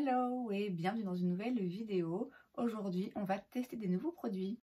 Hello et bienvenue dans une nouvelle vidéo. Aujourd'hui, on va tester des nouveaux produits.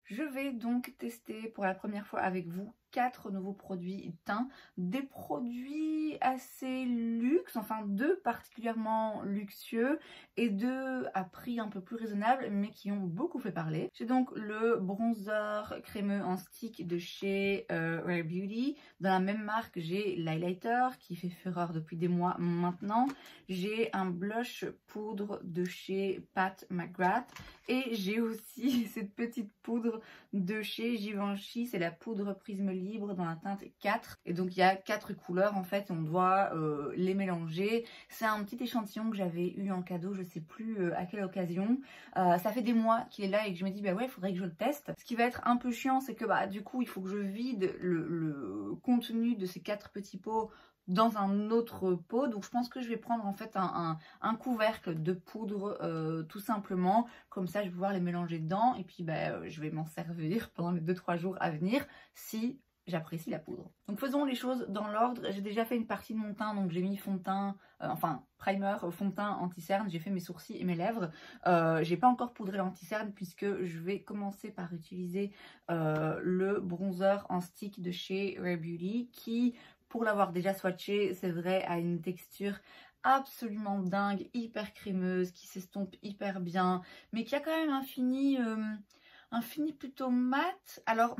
Je vais donc tester pour la première fois avec vous 4 nouveaux produits teints, des produits assez luxe, enfin 2 particulièrement luxueux et 2 à prix un peu plus raisonnable mais qui ont beaucoup fait parler. J'ai donc le bronzer crémeux en stick de chez Rare Beauty. Dans la même marque, j'ai l'highlighter qui fait fureur depuis des mois maintenant. J'ai un blush poudre de chez Pat McGrath et j'ai aussi cette petite poudre de chez Givenchy, c'est la poudre Prisme Libre dans la teinte 4 et donc il y a 4 couleurs en fait, on doit les mélanger. C'est un petit échantillon que j'avais eu en cadeau, je sais plus à quelle occasion. Ça fait des mois qu'il est là et que je me dis bah ouais, il faudrait que je le teste. Ce qui va être un peu chiant, c'est que bah du coup il faut que je vide le contenu de ces 4 petits pots dans un autre pot, donc je pense que je vais prendre en fait un couvercle de poudre tout simplement, comme ça je vais pouvoir les mélanger dedans et puis bah, je vais m'en servir pendant les 2-3 jours à venir si j'apprécie la poudre. Donc faisons les choses dans l'ordre. J'ai déjà fait une partie de mon teint, donc j'ai mis fond de teint, enfin primer, fond de teint, anti-cerne, j'ai fait mes sourcils et mes lèvres. J'ai pas encore poudré l'anti-cerne puisque je vais commencer par utiliser le bronzer en stick de chez Rare Beauty qui, pour l'avoir déjà swatché, c'est vrai, a une texture absolument dingue, hyper crémeuse, qui s'estompe hyper bien, mais qui a quand même un fini plutôt mat. Alors,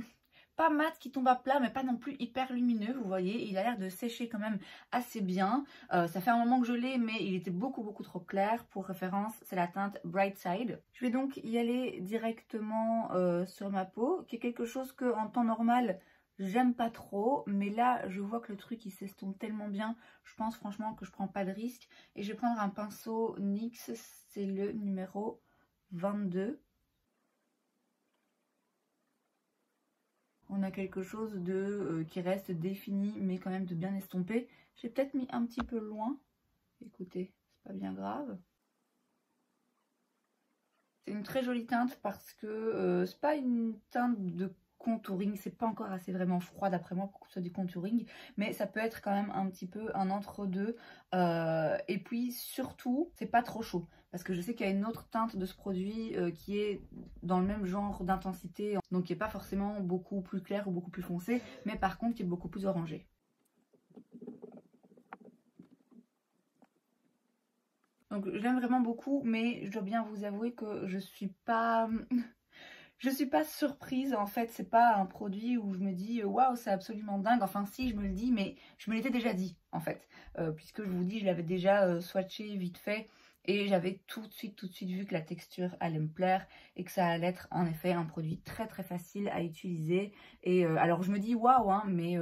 pas mat qui tombe à plat, mais pas non plus hyper lumineux, vous voyez, il a l'air de sécher quand même assez bien. Ça fait un moment que je l'ai, mais il était beaucoup trop clair. Pour référence, c'est la teinte Bright Side. Je vais donc y aller directement sur ma peau, qui est quelque chose que en temps normal, j'aime pas trop, mais là je vois que le truc il s'estompe tellement bien, je pense franchement que je prends pas de risque. Et je vais prendre un pinceau NYX, c'est le numéro 22. On a quelque chose de qui reste défini mais quand même de bien estompé. J'ai peut-être mis un petit peu loin, écoutez, c'est pas bien grave. C'est une très jolie teinte parce que c'est pas une teinte de contouring, c'est pas encore assez vraiment froid d'après moi pour que ce soit du contouring, mais ça peut être quand même un petit peu un entre-deux. Et puis surtout, c'est pas trop chaud parce que je sais qu'il y a une autre teinte de ce produit qui est dans le même genre d'intensité, donc qui est pas forcément beaucoup plus clair ou beaucoup plus foncé, mais par contre qui est beaucoup plus orangé. Donc je l'aime vraiment beaucoup, mais je dois bien vous avouer que je suis pas surprise. En fait, c'est pas un produit où je me dis waouh, c'est absolument dingue. Enfin si, je me le dis, mais je me l'étais déjà dit en fait, puisque je vous dis, je l'avais déjà swatché vite fait et j'avais tout de suite vu que la texture allait me plaire et que ça allait être en effet un produit très facile à utiliser. Et alors je me dis waouh, hein, mais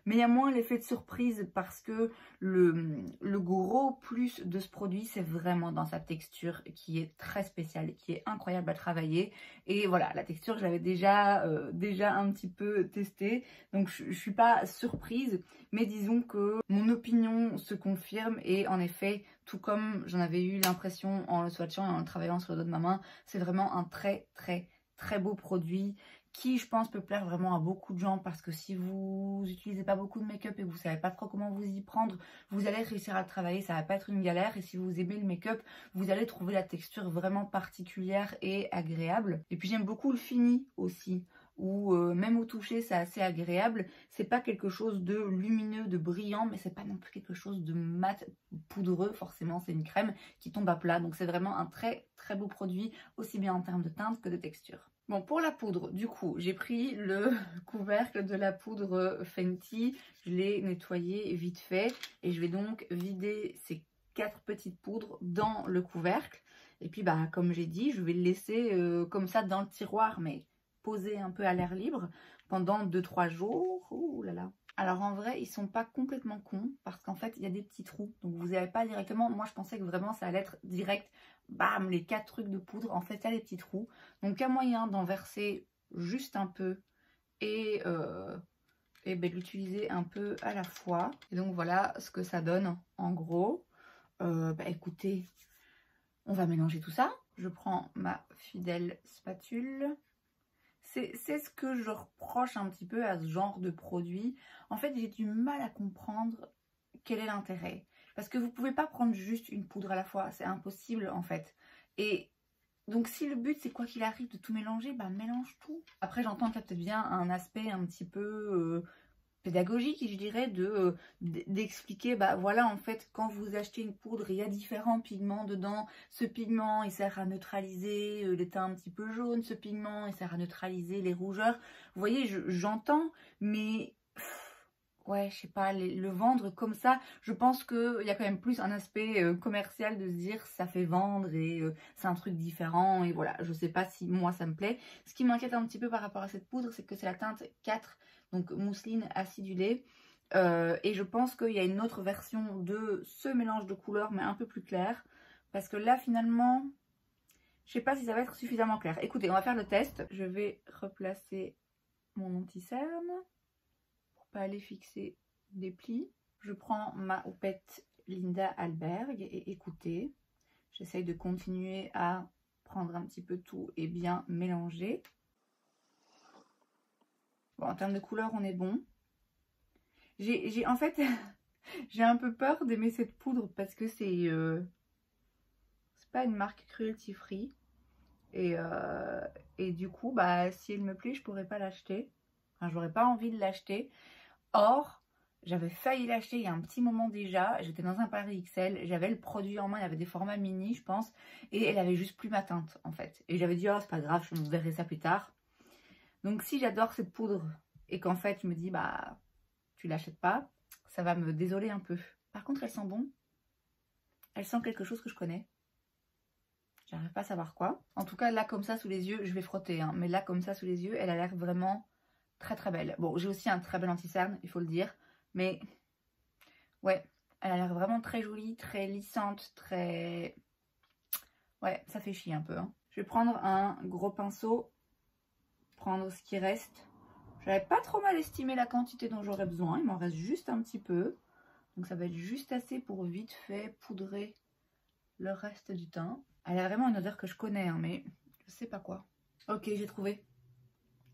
il y a moins l'effet de surprise parce que le gros plus de ce produit, c'est vraiment dans sa texture qui est très spéciale, qui est incroyable à travailler. Et voilà, la texture, je l'avais déjà un petit peu testée, donc je suis pas surprise, mais disons que mon opinion se confirme et en effet, tout comme j'en avais eu l'impression en le swatchant et en le travaillant sur le dos de ma main, c'est vraiment un très beau produit qui, je pense, peut plaire vraiment à beaucoup de gens parce que si vous n'utilisez pas beaucoup de make-up et que vous savez pas trop comment vous y prendre, vous allez réussir à le travailler, ça va pas être une galère. Et si vous aimez le make-up, vous allez trouver la texture vraiment particulière et agréable. Et puis j'aime beaucoup le fini aussi, où même au toucher c'est assez agréable. C'est pas quelque chose de lumineux, de brillant, mais c'est pas non plus quelque chose de mat poudreux. Forcément c'est une crème qui tombe à plat, donc c'est vraiment un très beau produit, aussi bien en termes de teinte que de texture. Bon, pour la poudre, du coup, j'ai pris le couvercle de la poudre Fenty, je l'ai nettoyé vite fait et je vais donc vider ces 4 petites poudres dans le couvercle. Et puis, bah, comme j'ai dit, je vais le laisser comme ça dans le tiroir, mais posé un peu à l'air libre pendant 2-3 jours. Ouh là là. Alors en vrai, ils sont pas complètement cons parce qu'en fait, il y a des petits trous. Donc vous n'avez pas directement, moi je pensais que vraiment ça allait être direct, bam, les 4 trucs de poudre. En fait, il y a des petits trous. Donc il y a moyen d'en verser juste un peu et ben, l'utiliser un peu à la fois. Et donc voilà ce que ça donne en gros. Bah écoutez, on va mélanger tout ça. Je prends ma fidèle spatule. C'est ce que je reproche un petit peu à ce genre de produit. En fait, j'ai du mal à comprendre quel est l'intérêt. Parce que vous pouvez pas prendre juste une poudre à la fois, c'est impossible en fait. Et donc si le but c'est quoi qu'il arrive de tout mélanger, bah mélange tout. Après j'entends qu'il y a peut-être bien un aspect un petit peu pédagogique, je dirais, d'expliquer, bah voilà, en fait, quand vous achetez une poudre, il y a différents pigments dedans. Ce pigment, il sert à neutraliser les teints un petit peu jaunes. Ce pigment, il sert à neutraliser les rougeurs. Vous voyez, j'entends, mais ouais, je sais pas, le vendre comme ça, je pense qu'il y a quand même plus un aspect commercial de se dire ça fait vendre et c'est un truc différent. Et voilà, je sais pas si moi ça me plaît. Ce qui m'inquiète un petit peu par rapport à cette poudre, c'est que c'est la teinte 4, donc mousseline acidulée. Et je pense qu'il y a une autre version de ce mélange de couleurs, mais un peu plus clair. Parce que là, finalement, je sais pas si ça va être suffisamment clair. Écoutez, on va faire le test. Je vais replacer mon anti-cerne pour pas aller fixer des plis. Je prends ma houppette Linda Alberg et écoutez, j'essaye de continuer à prendre un petit peu tout et bien mélanger. Bon, en termes de couleur, on est bon. En fait, j'ai un peu peur d'aimer cette poudre parce que c'est pas une marque cruelty free. Et du coup, bah, si elle me plaît, je pourrais pas l'acheter. Enfin, j'aurais pas envie de l'acheter. Or, j'avais failli l'acheter il y a un petit moment déjà. J'étais dans un Paris XL. J'avais le produit en main. Il y avait des formats mini, je pense. Et elle avait juste plus ma teinte, en fait. Et j'avais dit, oh, c'est pas grave, je verrai ça plus tard. Donc, si j'adore cette poudre et qu'en fait, je me dis, bah, tu l'achètes pas, ça va me désoler un peu. Par contre, elle sent bon. Elle sent quelque chose que je connais. J'arrive pas à savoir quoi. En tout cas, là, comme ça, sous les yeux, je vais frotter. Hein, mais là, comme ça, sous les yeux, elle a l'air vraiment très très belle. Bon, j'ai aussi un très bel anti-cerne, il faut le dire. Mais, ouais, elle a l'air vraiment très jolie, très lissante, très... Ouais, ça fait chier un peu. Hein. Je vais prendre un gros pinceau, prendre ce qui reste. J'avais pas trop mal estimé la quantité dont j'aurais besoin. Il m'en reste juste un petit peu. Donc, ça va être juste assez pour vite fait poudrer le reste du teint. Elle a vraiment une odeur que je connais, hein, mais je sais pas quoi. Ok, j'ai trouvé.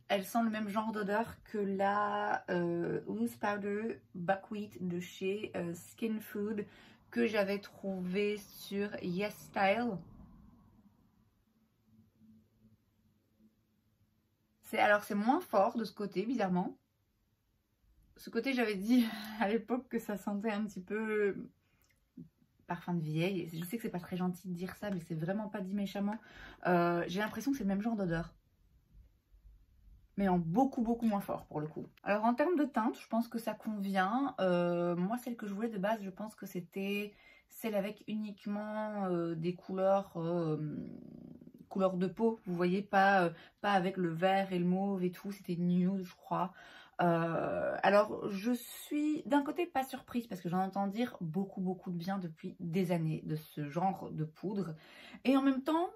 Elle sent le même genre d'odeur que la Loose Powder Buckwheat de chez Skin Food que j'avais trouvé sur Yes Style. Alors c'est moins fort de ce côté, bizarrement. Ce côté, j'avais dit à l'époque que ça sentait un petit peu parfum de vieille. Je sais que c'est pas très gentil de dire ça, mais c'est vraiment pas dit méchamment. J'ai l'impression que c'est le même genre d'odeur. Mais en beaucoup moins fort pour le coup. Alors en termes de teinte, je pense que ça convient. Moi, celle que je voulais de base, je pense que c'était celle avec uniquement des couleurs, couleurs de peau. Vous voyez, pas avec le vert et le mauve et tout. C'était nude, je crois. Alors je suis d'un côté pas surprise parce que j'en entends dire beaucoup de bien depuis des années de ce genre de poudre. Et en même temps,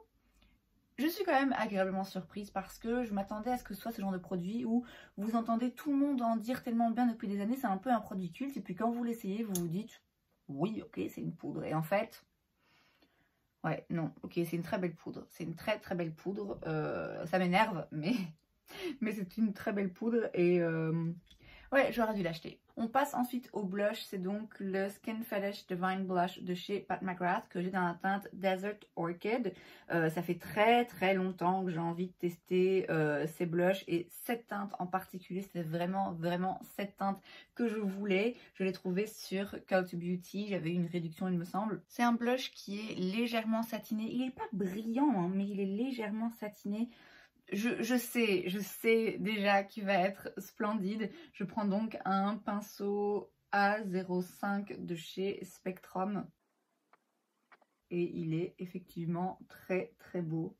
je suis quand même agréablement surprise parce que je m'attendais à ce que ce soit ce genre de produit où vous entendez tout le monde en dire tellement bien depuis des années. C'est un peu un produit culte et puis quand vous l'essayez, vous vous dites oui, ok, c'est une poudre. Et en fait, ouais, non, ok, c'est une très belle poudre. C'est une très belle poudre. Ça m'énerve, mais c'est une très belle poudre et ouais, j'aurais dû l'acheter. On passe ensuite au blush, c'est donc le Skin Fetish Divine Blush de chez Pat McGrath que j'ai dans la teinte Desert Orchid. Ça fait très longtemps que j'ai envie de tester ces blushs et cette teinte en particulier, c'était vraiment cette teinte que je voulais. Je l'ai trouvé sur Cult to Beauty, j'avais eu une réduction il me semble. C'est un blush qui est légèrement satiné, il n'est pas brillant hein, mais il est légèrement satiné. Je sais déjà qu'il va être splendide. Je prends donc un pinceau A05 de chez Spectrum. Et il est effectivement très beau.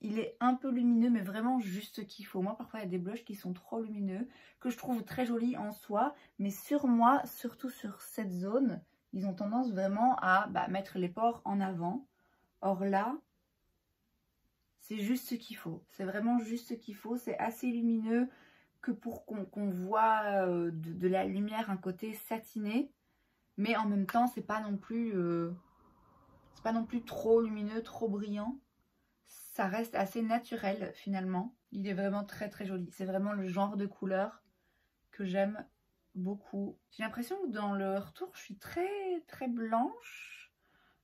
Il est un peu lumineux, mais vraiment juste ce qu'il faut. Moi, parfois, il y a des blushs qui sont trop lumineux, que je trouve très jolis en soi. Mais sur moi, surtout sur cette zone, ils ont tendance vraiment à mettre les pores en avant. Or là... c'est juste ce qu'il faut. C'est vraiment juste ce qu'il faut. C'est assez lumineux que pour qu'on voit de la lumière, un côté satiné. Mais en même temps, c'est pas non plus trop lumineux, trop brillant. Ça reste assez naturel finalement. Il est vraiment très joli. C'est vraiment le genre de couleur que j'aime beaucoup. J'ai l'impression que dans le retour, je suis très très blanche.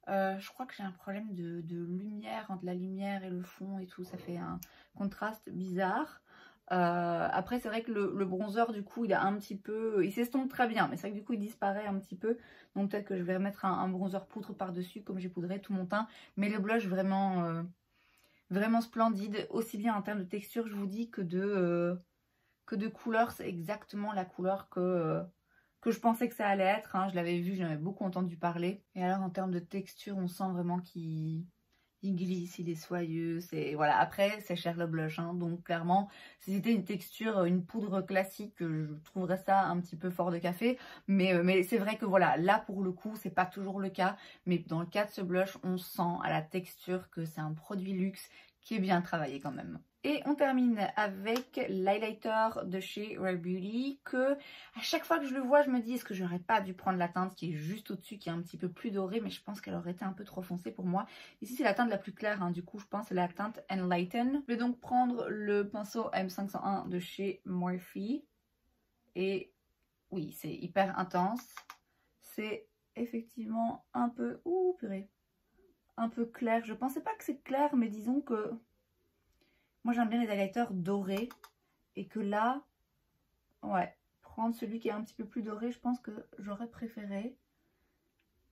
Je crois que j'ai un problème de lumière, entre la lumière et le fond et tout, ça fait un contraste bizarre. Après c'est vrai que le bronzer du coup il a un petit peu, il s'estompe très bien, mais c'est vrai que du coup il disparaît un petit peu, donc peut-être que je vais remettre un bronzer poudre par dessus comme j'ai poudré tout mon teint. Mais le blush vraiment vraiment splendide, aussi bien en termes de texture je vous dis que de couleur. C'est exactement la couleur que je pensais que ça allait être, hein. Je l'avais vu, j'en avais beaucoup entendu parler. Et alors en termes de texture, on sent vraiment qu'il glisse, il est soyeux. Voilà. Après, c'est cher le blush, hein, donc clairement, si c'était une texture, une poudre classique, je trouverais ça un petit peu fort de café. Mais c'est vrai que voilà, là pour le coup, c'est pas toujours le cas. Mais dans le cas de ce blush, on sent à la texture que c'est un produit luxe qui est bien travaillé quand même. Et on termine avec l'highlighter de chez Rare Beauty, que à chaque fois que je le vois, je me dis est-ce que j'aurais pas dû prendre la teinte qui est juste au-dessus, qui est un petit peu plus dorée, mais je pense qu'elle aurait été un peu trop foncée pour moi. Ici c'est la teinte la plus claire, hein, du coup je pense c'est la teinte Enlighten. Je vais donc prendre le pinceau M501 de chez Morphe. Et oui, c'est hyper intense. C'est effectivement un peu... Ouh purée, un peu clair. Je pensais pas que c'est clair, mais disons que... Moi j'aime bien les highlighters dorés, et que là, ouais, prendre celui qui est un petit peu plus doré, je pense que j'aurais préféré.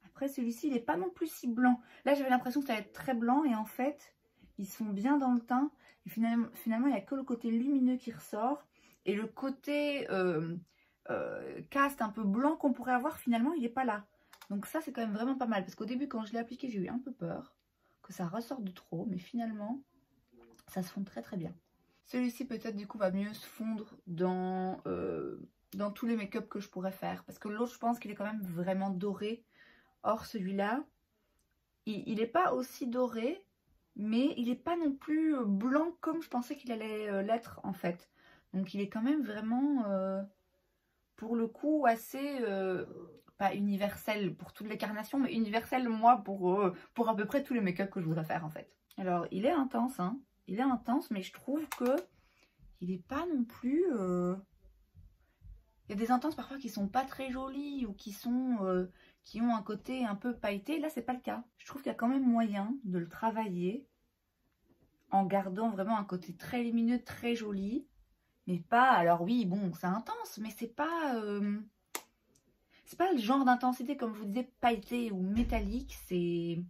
Après celui-ci, il n'est pas non plus si blanc. Là j'avais l'impression que ça allait être très blanc, et en fait, ils sont bien dans le teint. Et finalement il n'y a que le côté lumineux qui ressort. Et le côté cast un peu blanc qu'on pourrait avoir, finalement, il n'est pas là. Donc ça, c'est quand même vraiment pas mal. Parce qu'au début, quand je l'ai appliqué, j'ai eu un peu peur que ça ressorte de trop. Mais finalement... ça se fond très très bien. Celui-ci peut-être du coup va mieux se fondre dans tous les make-up que je pourrais faire. Parce que l'autre je pense qu'il est quand même vraiment doré. Or celui-là, il n'est pas aussi doré, mais il n'est pas non plus blanc comme je pensais qu'il allait l'être en fait. Donc il est quand même vraiment, pour le coup, assez... pas universel pour toutes les carnations, mais universel moi pour à peu près tous les make-up que je voudrais faire en fait. Alors il est intense, hein. Il est intense, mais je trouve que il n'est pas non plus... Il y a des intenses parfois qui sont pas très jolies ou qui ont un côté un peu pailleté. Là, c'est pas le cas. Je trouve qu'il y a quand même moyen de le travailler en gardant vraiment un côté très lumineux, très joli. Mais pas... Alors oui, bon, c'est intense, mais c'est pas le genre d'intensité, comme je vous disais, pailleté ou métallique. C'est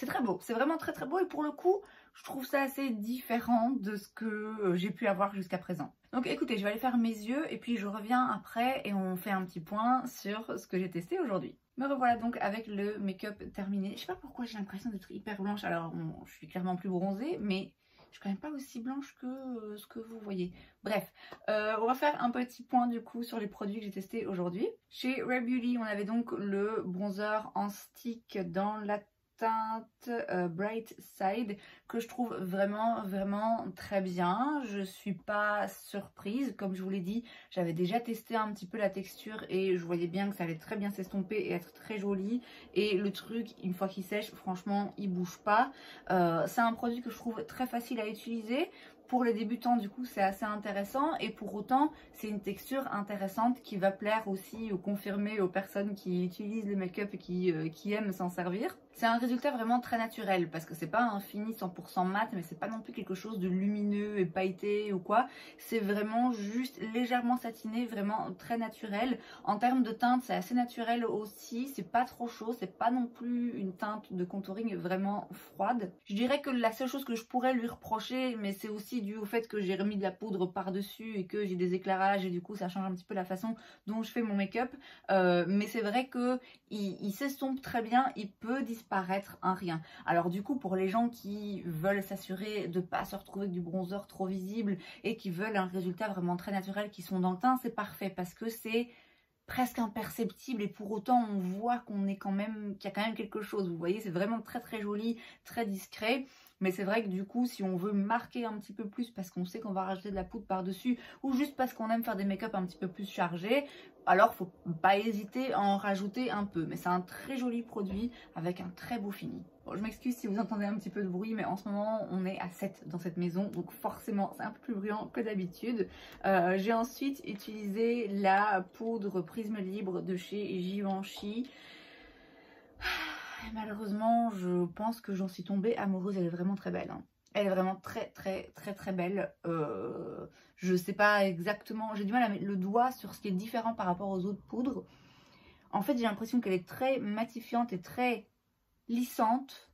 très beau. C'est vraiment très très beau. Et pour le coup... je trouve ça assez différent de ce que j'ai pu avoir jusqu'à présent. Donc écoutez, je vais aller faire mes yeux et puis je reviens après et on fait un petit point sur ce que j'ai testé aujourd'hui. Me revoilà donc avec le make-up terminé. Je sais pas pourquoi j'ai l'impression d'être hyper blanche. Alors bon, je suis clairement plus bronzée, mais je suis quand même pas aussi blanche que ce que vous voyez. Bref, on va faire un petit point du coup sur les produits que j'ai testés aujourd'hui. Chez Rare Beauty, on avait donc le bronzer en stick dans la teinte Bright Side, que je trouve vraiment très bien. Je suis pas surprise, comme je vous l'ai dit, j'avais déjà testé un petit peu la texture et je voyais bien que ça allait très bien s'estomper et être très joli. Et le truc, une fois qu'il sèche, franchement il bouge pas. C'est un produit que je trouve très facile à utiliser. Pour les débutants, du coup, c'est assez intéressant, et pour autant, c'est une texture intéressante qui va plaire aussi ou confirmer aux personnes qui utilisent le make-up et qui aiment s'en servir. C'est un résultat vraiment très naturel, parce que c'est pas un fini 100% mat, mais c'est pas non plus quelque chose de lumineux et pailleté ou quoi. C'est vraiment juste légèrement satiné, vraiment très naturel. En termes de teinte, c'est assez naturel aussi, c'est pas trop chaud, c'est pas non plus une teinte de contouring vraiment froide. Je dirais que la seule chose que je pourrais lui reprocher, mais c'est aussi dû au fait que j'ai remis de la poudre par-dessus et que j'ai des éclairages et du coup ça change un petit peu la façon dont je fais mon make-up. Mais c'est vrai que il s'estompe très bien, il peut disparaître un rien. Alors du coup, pour les gens qui veulent s'assurer de ne pas se retrouver avec du bronzer trop visible et qui veulent un résultat vraiment très naturel, qui sont dans le teint, c'est parfait parce que c'est presque imperceptible et pour autant on voit qu'on est quand même, qu'il y a quand même quelque chose. Vous voyez, c'est vraiment très très joli, très discret. Mais c'est vrai que du coup, si on veut marquer un petit peu plus parce qu'on sait qu'on va rajouter de la poudre par-dessus ou juste parce qu'on aime faire des make-up un petit peu plus chargés, alors faut pas hésiter à en rajouter un peu. Mais c'est un très joli produit avec un très beau fini. Bon, je m'excuse si vous entendez un petit peu de bruit, mais en ce moment on est à 7 dans cette maison, donc forcément c'est un peu plus bruyant que d'habitude. J'ai ensuite utilisé la poudre Prisme Libre de chez Givenchy. Malheureusement, je pense que j'en suis tombée amoureuse. Elle est vraiment très belle, hein. Elle est vraiment très belle. Je sais pas exactement, j'ai du mal à mettre le doigt sur ce qui est différent par rapport aux autres poudres. En fait, j'ai l'impression qu'elle est très matifiante et très lissante.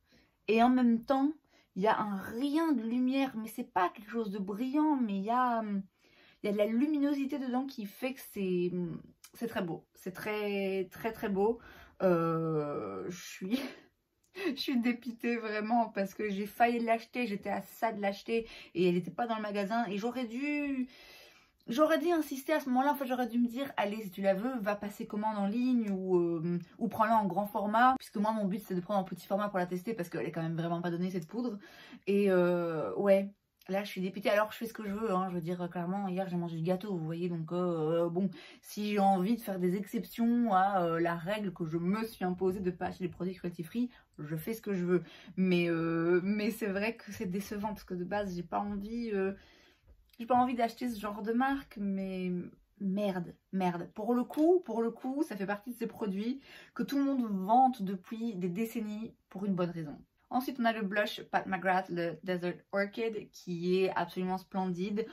Et en même temps, il y a un rien de lumière. Mais c'est pas quelque chose de brillant, mais il y a de la luminosité dedans qui fait que c'est très beau. C'est très beau. Je suis... Je suis dépitée vraiment parce que j'ai failli l'acheter, j'étais à ça de l'acheter et elle n'était pas dans le magasin et j'aurais dû insister à ce moment-là. En fait, j'aurais dû me dire, allez, si tu la veux, va passer commande en ligne ou prends-la en grand format, puisque moi mon but c'est de prendre en petit format pour la tester parce qu'elle est quand même vraiment pas donnée cette poudre. Et ouais, là je suis dépitée. Alors je fais ce que je veux, hein. Je veux dire, clairement, hier j'ai mangé du gâteau, vous voyez, donc bon, si j'ai envie de faire des exceptions à la règle que je me suis imposée de pas acheter des produits cruelty free, je fais ce que je veux. Mais c'est vrai que c'est décevant parce que de base j'ai pas envie d'acheter ce genre de marque, mais merde. Pour le coup, ça fait partie de ces produits que tout le monde vante depuis des décennies pour une bonne raison. Ensuite, on a le blush Pat McGrath, le Desert Orchid, qui est absolument splendide.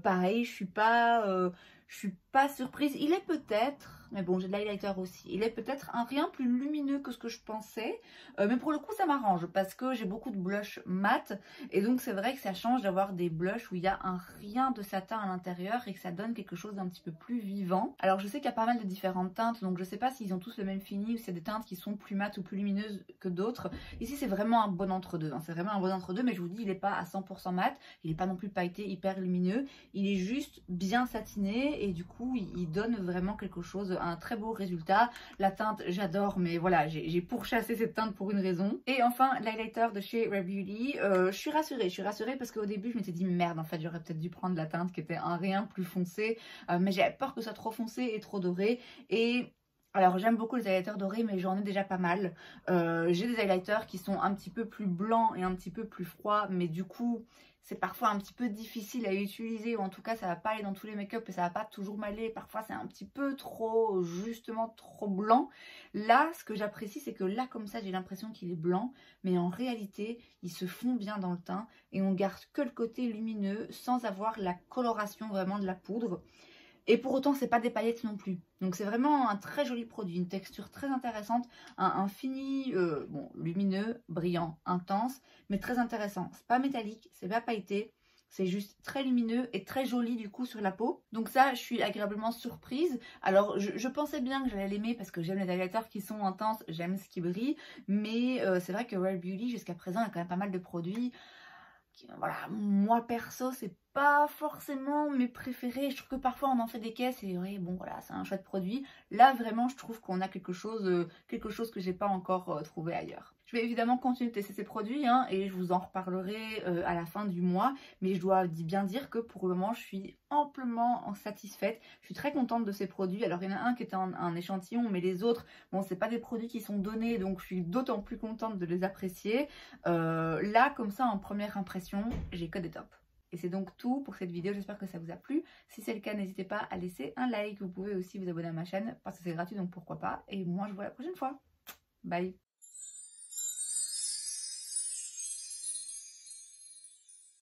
Pareil, je suis pas surprise. Il est peut-être, mais bon, j'ai de l'highlighter aussi. Il est peut-être un rien plus lumineux que ce que je pensais. Mais pour le coup, ça m'arrange parce que j'ai beaucoup de blush mat. Et donc, c'est vrai que ça change d'avoir des blushs où il y a un rien de satin à l'intérieur et que ça donne quelque chose d'un petit peu plus vivant. Alors, je sais qu'il y a pas mal de différentes teintes. Donc, je sais pas s'ils ont tous le même fini ou s'il y a des teintes qui sont plus mat ou plus lumineuses que d'autres. Ici, c'est vraiment un bon entre-deux, hein. C'est vraiment un bon entre-deux, mais je vous dis, il n'est pas à 100% mat. Il n'est pas non plus pailleté, hyper lumineux. Il est juste bien satiné et du coup, il donne vraiment quelque chose, un très beau résultat. La teinte, j'adore, mais voilà, j'ai pourchassé cette teinte pour une raison. Et enfin, l'highlighter de chez Rare Beauty. Je suis rassurée parce qu'au début, je m'étais dit, merde, en fait, j'aurais peut-être dû prendre la teinte qui était un rien plus foncé. Mais j'avais peur que ça soit trop foncé et trop doré. Et alors j'aime beaucoup les highlighters dorés, mais j'en ai déjà pas mal. J'ai des highlighters qui sont un petit peu plus blancs et un petit peu plus froids, mais du coup c'est parfois un petit peu difficile à utiliser, ou en tout cas ça va pas aller dans tous les make-up et ça va pas toujours m'aller. Parfois c'est un petit peu trop, justement trop blanc. Là, ce que j'apprécie, c'est que là comme ça j'ai l'impression qu'il est blanc, mais en réalité il se fond bien dans le teint et on garde que le côté lumineux sans avoir la coloration vraiment de la poudre. Et pour autant, c'est pas des paillettes non plus. Donc c'est vraiment un très joli produit, une texture très intéressante, un fini bon, lumineux, brillant, intense, mais très intéressant. C'est pas métallique, c'est pas pailleté, c'est juste très lumineux et très joli du coup sur la peau. Donc ça, je suis agréablement surprise. Alors je pensais bien que j'allais l'aimer parce que j'aime les highlighters qui sont intenses, j'aime ce qui brille, mais c'est vrai que Rare Beauty jusqu'à présent il y a quand même pas mal de produits. Voilà, moi perso c'est pas forcément mes préférés. Je trouve que parfois on en fait des caisses et oui bon voilà, c'est un chouette produit. Là vraiment je trouve qu'on a quelque chose que j'ai pas encore trouvé ailleurs. Je vais évidemment continuer de tester ces produits hein, et je vous en reparlerai à la fin du mois, mais je dois bien dire que pour le moment je suis amplement satisfaite. Je suis très contente de ces produits. Alors il y en a un qui était un échantillon, mais les autres, bon c'est pas des produits qui sont donnés, donc je suis d'autant plus contente de les apprécier. Là comme ça en première impression, j'ai que des tops. Et c'est donc tout pour cette vidéo, j'espère que ça vous a plu. Si c'est le cas, n'hésitez pas à laisser un like. Vous pouvez aussi vous abonner à ma chaîne parce que c'est gratuit, donc pourquoi pas. Et moi, je vous vois la prochaine fois. Bye!